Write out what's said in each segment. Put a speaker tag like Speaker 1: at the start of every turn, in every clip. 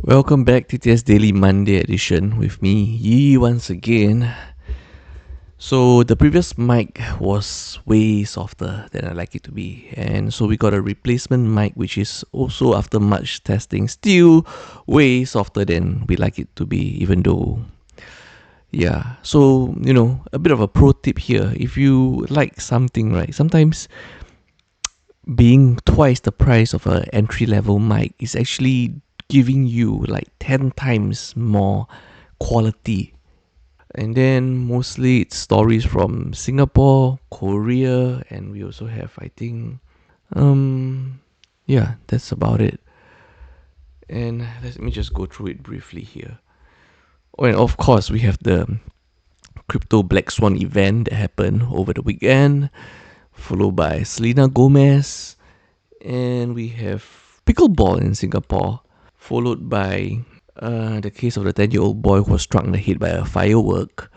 Speaker 1: Welcome back to TTS Daily Monday edition with me, Yi, once again. So the previous mic was way softer than I like it to be, and so we got a replacement mic which is also, after much testing, still way softer than we like it to be, even though so a bit of a pro tip here. If you like something, right, sometimes being twice the price of an entry level mic is actually giving you like 10 times more quality. And then mostly it's stories from Singapore, Korea, and we also have, I think, that's about it. And let me just go through it briefly here. Oh, and of course, we have the crypto Black Swan event that happened over the weekend, followed by Selena Gomez, and we have Pickleball in Singapore, followed by the case of the 10-year-old boy who was struck in the head by a firework.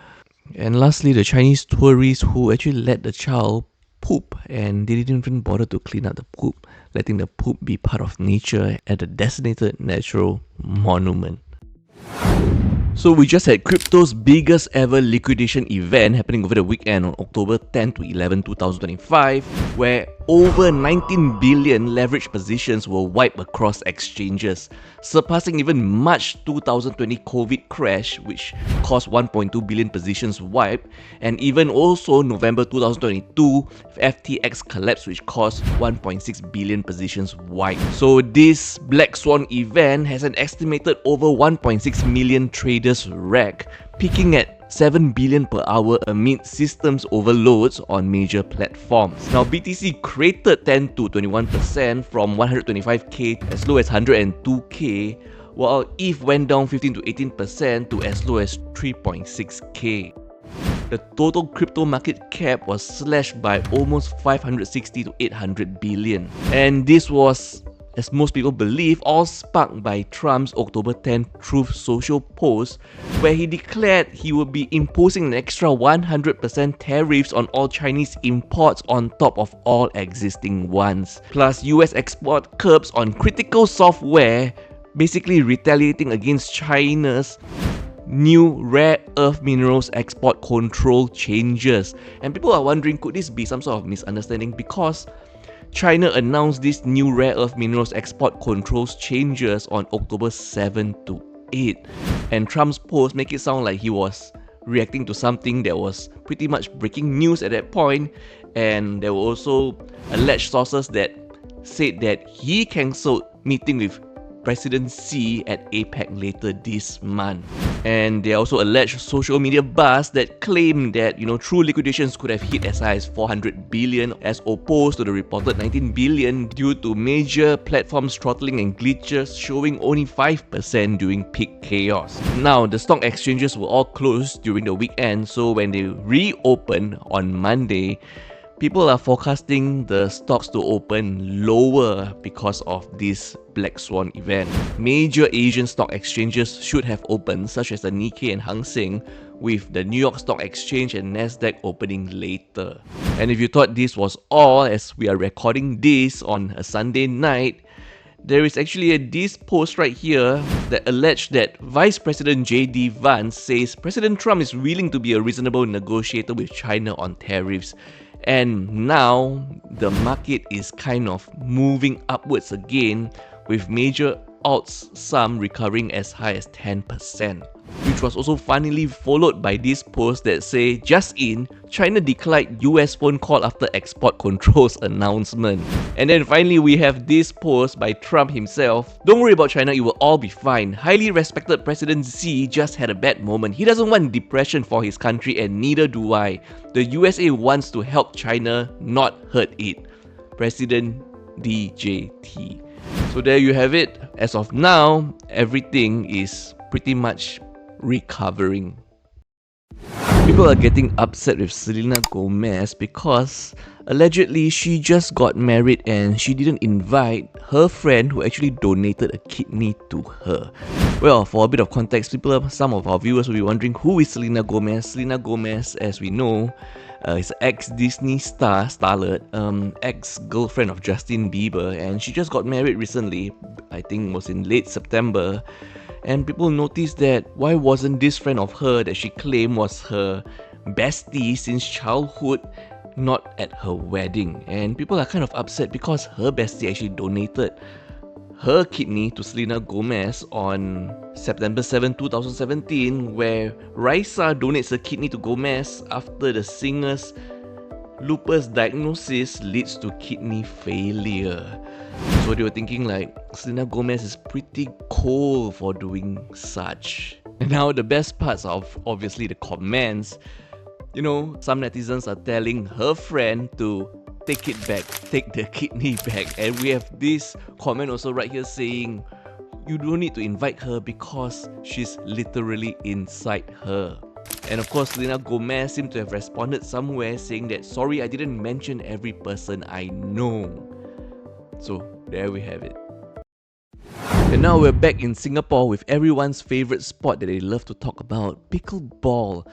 Speaker 1: And lastly, the Chinese tourist who actually let the child poop and they didn't even bother to clean up the poop, letting the poop be part of nature at a designated natural monument. So we just had crypto's biggest ever liquidation event happening over the weekend on October 10 to 11, 2025, where over 19 billion leveraged positions were wiped across exchanges, surpassing even March 2020 COVID crash, which caused 1.2 billion positions wiped, and even also November 2022 FTX collapse, which caused 1.6 billion positions wiped. So this Black Swan event has an estimated over 1.6 million traders wreck, peaking at 7 billion per hour amid systems overloads on major platforms. Now, BTC created 10 to 21% from 125k as low as 102k, while ETH went down 15 to 18% to as low as 3.6k. The total crypto market cap was slashed by almost 560 to 800 billion. And this was, as most people believe, all sparked by Trump's October 10 Truth Social post, where he declared he would be imposing an extra 100% tariffs on all Chinese imports on top of all existing ones, plus US export curbs on critical software, basically retaliating against China's new rare earth minerals export control changes. And people are wondering, could this be some sort of misunderstanding? Because China announced these new rare earth minerals export controls changes on October 7 to 8, and Trump's post make it sound like he was reacting to something that was pretty much breaking news at that point. And there were also alleged sources that said that he cancelled meeting with President Xi at APEC later this month. And there are also alleged social media buzz that claim that, true liquidations could have hit as high as 400 billion as opposed to the reported 19 billion due to major platforms throttling and glitches showing only 5% during peak chaos. Now, the stock exchanges were all closed during the weekend, so when they reopened on Monday, people are forecasting the stocks to open lower because of this Black Swan event. Major Asian stock exchanges should have opened, such as the Nikkei and Hang Seng, with the New York Stock Exchange and Nasdaq opening later. And if you thought this was all, as we are recording this on a Sunday night, there is actually this post right here that alleged that Vice President J.D. Vance says President Trump is willing to be a reasonable negotiator with China on tariffs. And now the market is kind of moving upwards again, with major alts, some recovering as high as 10%, which was also finally followed by this post that say, just in, China declined US phone call after export controls announcement. And then finally we have this post by Trump himself. Don't worry about China, it will all be fine. Highly respected President Xi just had a bad moment. He doesn't want depression for his country, and neither do I. The USA wants to help China, not hurt it. President DJT. So there you have it. As of now, everything is pretty much recovering. People are getting upset with Selena Gomez because allegedly she just got married and she didn't invite her friend who actually donated a kidney to her. Well, for a bit of context, some of our viewers will be wondering who is Selena Gomez. Selena Gomez, as we know, is ex-Disney starlet, ex-girlfriend of Justin Bieber, and she just got married recently. I think it was in late September. And people noticed that why wasn't this friend of her that she claimed was her bestie since childhood not at her wedding? And people are kind of upset because her bestie actually donated her kidney to Selena Gomez on September 7, 2017, where Raisa donates her kidney to Gomez after the singer's lupus diagnosis leads to kidney failure. So they were thinking like, Selena Gomez is pretty cold for doing such. And now the best parts of obviously the comments, you know, some netizens are telling her friend to take it back, take the kidney back. And we have this comment also right here saying, you don't need to invite her because she's literally inside her. And of course, Selena Gomez seemed to have responded somewhere saying that, sorry, I didn't mention every person I know. So there we have it. And now we're back in Singapore with everyone's favourite sport that they love to talk about, pickleball.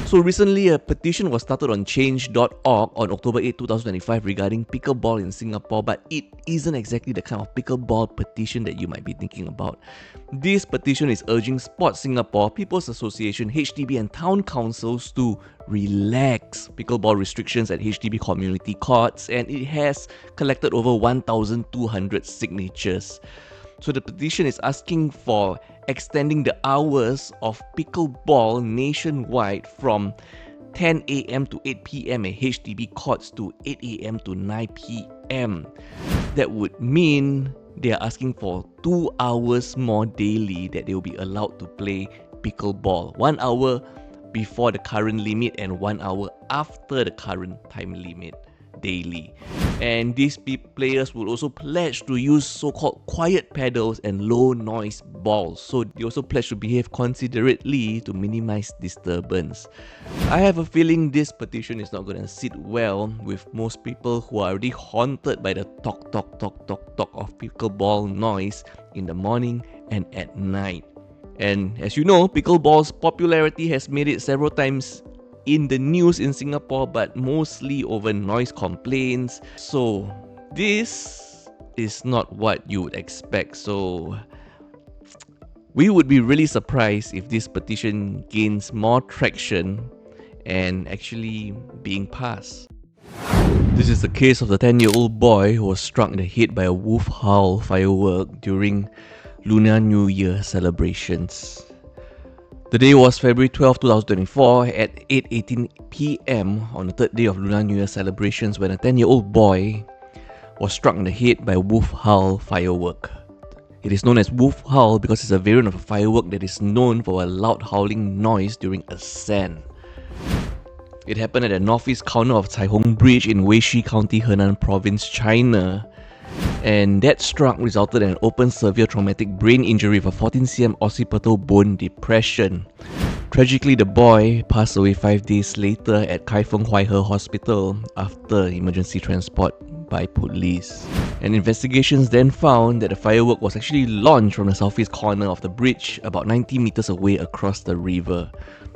Speaker 1: So recently a petition was started on change.org on October 8, 2025 regarding pickleball in Singapore, but it isn't exactly the kind of pickleball petition that you might be thinking about. This petition is urging Sport Singapore, People's Association, HDB and town councils to relax pickleball restrictions at HDB community courts, and it has collected over 1,200 signatures. So the petition is asking for extending the hours of pickleball nationwide from 10 a.m. to 8 p.m. at HDB courts to 8 a.m. to 9 p.m. That would mean they are asking for 2 hours more daily that they will be allowed to play pickleball. 1 hour before the current limit and 1 hour after the current time limit daily. And these players will also pledge to use so-called quiet paddles and low noise balls. So they also pledge to behave considerately to minimize disturbance. I have a feeling this petition is not going to sit well with most people who are already haunted by the talk of pickleball noise in the morning and at night. And as you know, pickleball's popularity has made it several times in the news in Singapore, but mostly over noise complaints. So this is not what you would expect. So we would be really surprised if this petition gains more traction and actually being passed. This is the case of the 10-year-old boy who was struck in the head by a wolf howl firework during Lunar New Year celebrations. The day was February 12, 2024 at 8:18 p.m. on the third day of Lunar New Year celebrations when a 10-year-old boy was struck in the head by a wolf howl firework. It is known as wolf howl because it's a variant of a firework that is known for a loud howling noise during ascent. It happened at the northeast corner of Cai Hong Bridge in Weishi County, Henan Province, China. And that struck resulted in an open severe traumatic brain injury with a 14 cm occipital bone depression. Tragically, the boy passed away 5 days later at Kai Feng Huai He Hospital after emergency transport by police. And investigations then found that the firework was actually launched from the southeast corner of the bridge about 90 meters away across the river.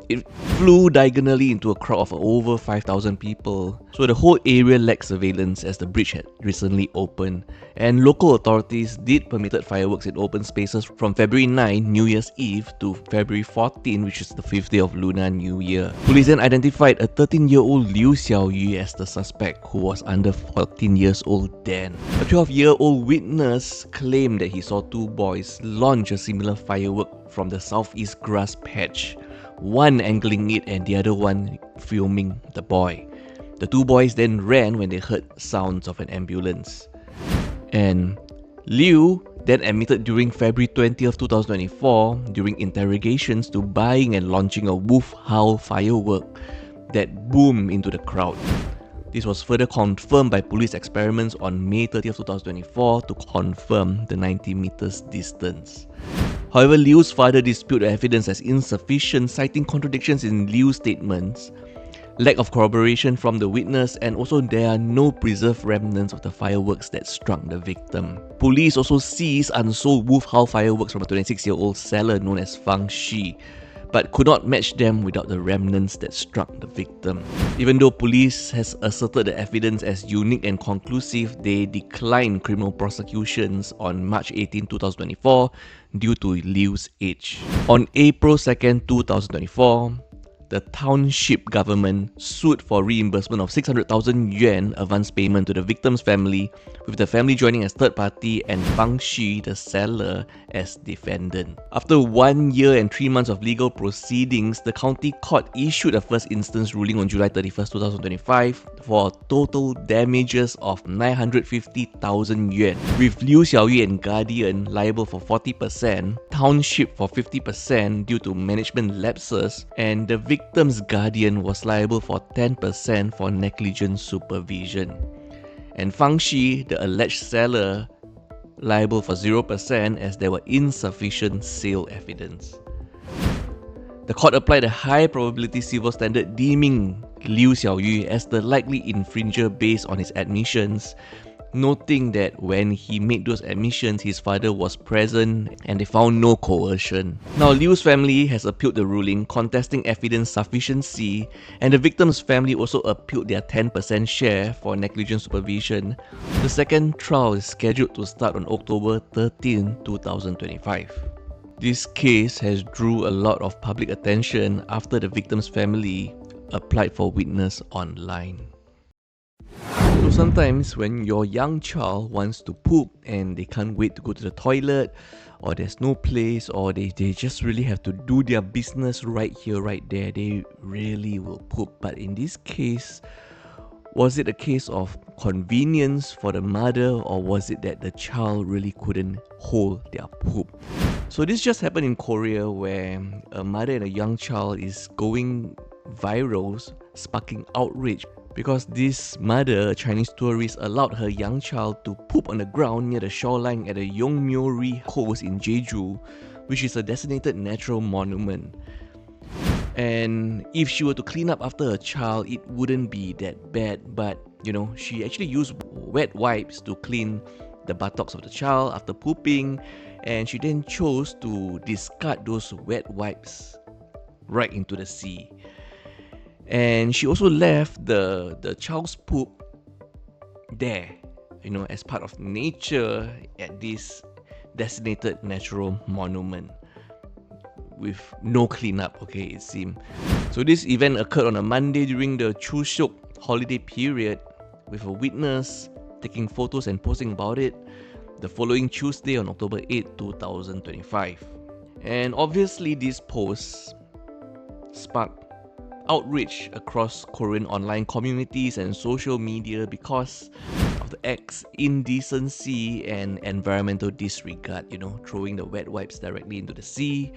Speaker 1: It flew diagonally into a crowd of over 5,000 people. So the whole area lacked surveillance as the bridge had recently opened. And local authorities did permitted fireworks in open spaces from February 9, New Year's Eve, to February 14, which is the 5th day of Lunar New Year. Police then identified a 13-year-old Liu Xiaoyu as the suspect, who was under 14 years old then. A 12-year-old witness claimed that he saw two boys launch a similar firework from the southeast grass patch, one angling it and the other one filming the boy. The two boys then ran when they heard sounds of an ambulance. And Liu then admitted during February 20th, 2024, during interrogations, to buying and launching a wolf howl firework that boomed into the crowd. This was further confirmed by police experiments on May 30th, 2024 to confirm the 90 meters distance. However, Liu's father disputed the evidence as insufficient, citing contradictions in Liu's statements. lack of corroboration from the witness, and also there are no preserved remnants of the fireworks that struck the victim. Police also seized unsold Wolf-Howl fireworks from a 26-year-old seller known as Fang Shi, but could not match them without the remnants that struck the victim. Even though police has asserted the evidence as unique and conclusive, they declined criminal prosecutions on March 18, 2024 due to Liu's age. On April 2nd, 2024, the township government sued for reimbursement of 600,000 yuan advance payment to the victim's family, with the family joining as third party and Fang Shi, the seller, as defendant. After 1 year and 3 months of legal proceedings, the county court issued a first instance ruling on July 31st, 2025 for total damages of 950,000 yuan, with Liu Xiaoyu and guardian liable for 40%, township for 50% due to management lapses, and the victim's guardian was liable for 10% for negligent supervision. And Fang Shi, the alleged seller, liable for 0% as there were insufficient sale evidence. The court applied a high probability civil standard, deeming Liu Xiaoyu as the likely infringer based on his admissions, noting that when he made those admissions, his father was present and they found no coercion. Now, Liu's family has appealed the ruling, contesting evidence sufficiency, and the victim's family also appealed their 10% share for negligent supervision. The second trial is scheduled to start on October 13, 2025. This case has drew a lot of public attention after the victim's family applied for witness online. So sometimes when your young child wants to poop and they can't wait to go to the toilet, or there's no place, or they just really have to do their business right here, right there, they really will poop. But in this case, was it a case of convenience for the mother, or was it that the child really couldn't hold their poop? So this just happened in Korea, where a mother and a young child is going viral, sparking outrage because this mother, a Chinese tourist, allowed her young child to poop on the ground near the shoreline at the Yongmyo-ri coast in Jeju, which is a designated natural monument. And if she were to clean up after her child, it wouldn't be that bad, but she actually used wet wipes to clean the buttocks of the child after pooping, and she then chose to discard those wet wipes right into the sea. And she also left the child's poop there, as part of nature at this designated natural monument with no cleanup, it seemed. So this event occurred on a Monday during the Chuseok holiday period, with a witness taking photos and posting about it the following Tuesday on October 8, 2025. And obviously these posts sparked outrage across Korean online communities and social media because of the act's indecency and environmental disregard, throwing the wet wipes directly into the sea.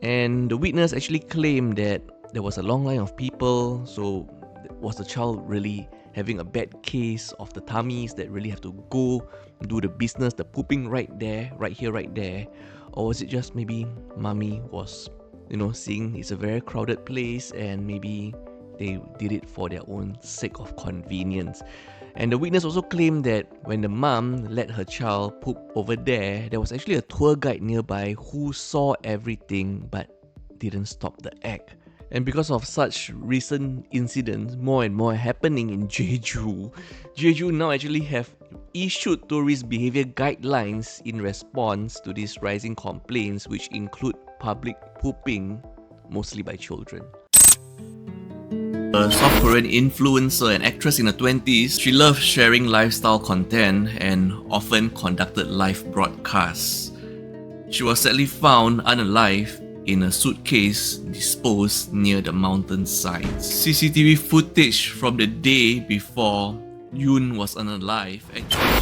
Speaker 1: And the witness actually claimed that there was a long line of people, so was the child really having a bad case of the tummies that really have to go do the business, the pooping right there, right here, right there? Or was it just maybe mommy was seeing it's a very crowded place and maybe they did it for their own sake of convenience? And the witness also claimed that when the mom let her child poop over there was actually a tour guide nearby who saw everything but didn't stop the act. And because of such recent incidents, more and more happening in Jeju now actually have issued tourist behavior guidelines in response to these rising complaints, which include public pooping, mostly by children. A South Korean influencer and actress in her 20s, she loved sharing lifestyle content and often conducted live broadcasts. She was sadly found unalive in a suitcase disposed near the mountainside. CCTV footage from the day before Yoon was unalive actually